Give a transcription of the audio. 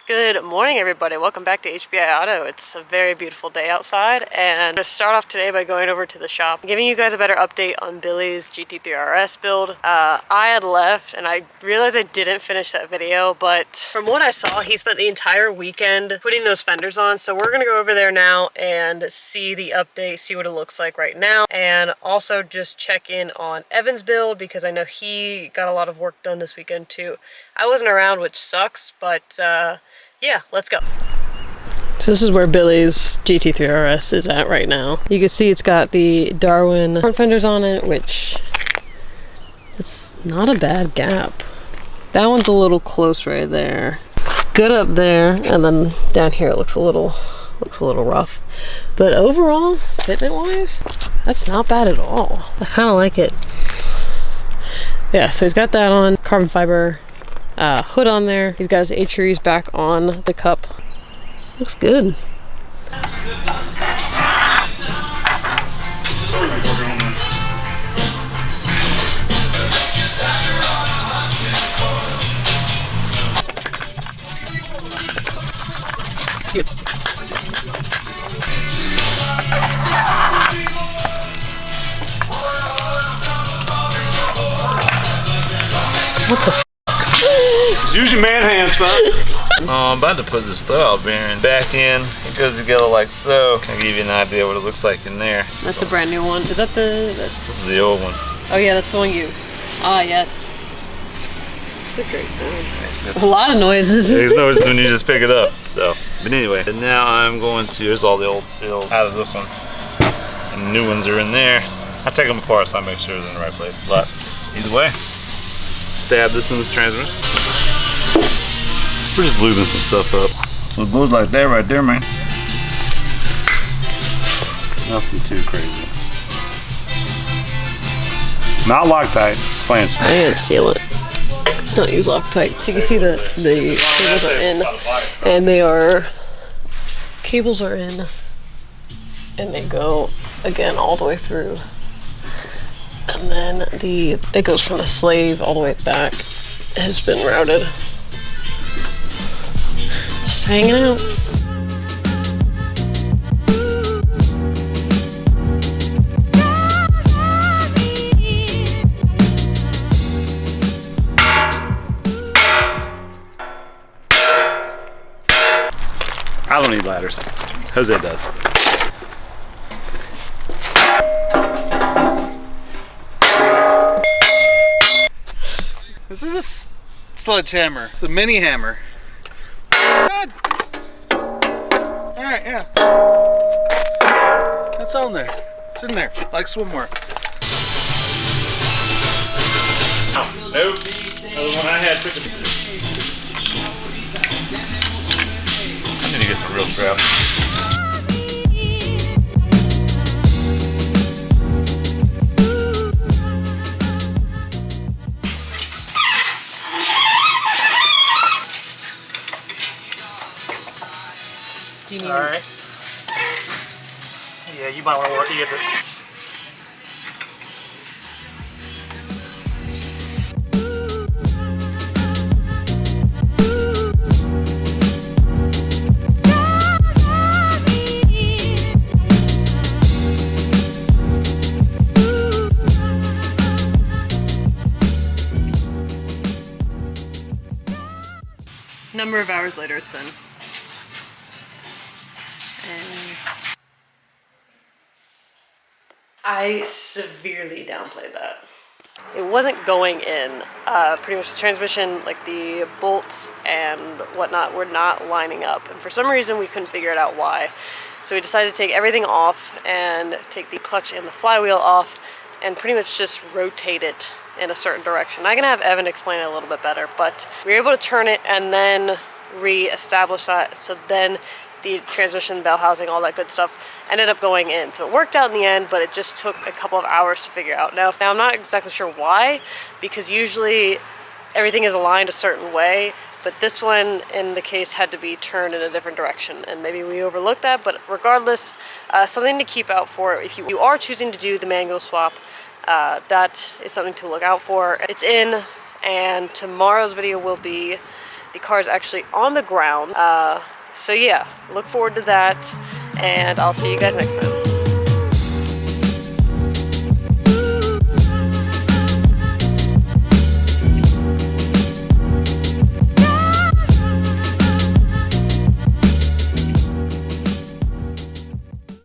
Good morning, everybody. Welcome back to HBI Auto. It's a very beautiful day outside, and I'm going to start off today by going over to the shop, giving you guys a better update on Billy's GT3 RS build. I had left, and I realized I didn't finish that video, but from what I saw, he spent the entire weekend putting those fenders on, so we're going to go over there now and see the update, see what it looks like right now, and also just check in on Evan's build, because I know he got a lot of work done this weekend too. I wasn't around, which sucks, but yeah, let's go. So this is where Billy's GT3 RS is at right now. You can see it's got the Darwin front fenders on it, which it's not a bad gap. That one's a little close right there. Good up there, and then down here it looks a little rough. But overall, fitment wise, that's not bad at all. I kind of like it. Yeah, so he's got that on, carbon fiber hood on there. He's got his H-series back on the cup. Looks good. What the Use your man hand, son. I'm about to put this throwout bearing back in. It goes together like so. I'll give you an idea what it looks like in there. That's a brand new one. Is that the... This is the old one. Oh yeah, that's the one you... Ah, yes. It's a great sound. A lot of noises. There's noises when you just pick it up. So, but anyway, and now I'm going to... Here's all the old seals out of this one. And the new ones are in there. I take them apart so I make sure they're in the right place. But either way, stab this in this transmission. We're just lubing some stuff up. So it goes like that right there, man. Nothing too crazy. Not Loctite, plain I'm gonna seal it. Don't use Loctite. So you can see the cables are in, and cables are in, and they go again all the way through. And then it goes from the slave all the way back. It has been routed. Just hanging out. I don't need ladders. Jose does. This is a sledgehammer. It's a mini hammer. Good. Alright, yeah. That's all in there. It's in there, like swimwear. Nope. The one I had took it to. I need to get some real scrap. Do you need... Alright. Yeah, you might want to work to get the... Number of hours later, it's in. And I severely downplayed that. It wasn't going in. Pretty much the transmission, like the bolts and whatnot, were not lining up. And for some reason, we couldn't figure it out why. So we decided to take everything off and take the clutch and the flywheel off and pretty much just rotate it in a certain direction. I'm gonna have Evan explain it a little bit better, but we were able to turn it and then re-establish that. So then the transmission, bell housing, all that good stuff ended up going in. So it worked out in the end, but it just took a couple of hours to figure out. Now I'm not exactly sure why, because usually everything is aligned a certain way, but this one in the case had to be turned in a different direction, and maybe we overlooked that. But regardless, something to keep out for if you are choosing to do the manual swap. That is something to look out for. It's in, and tomorrow's video will be the car is actually on the ground. So yeah, look forward to that, and I'll see you guys next time.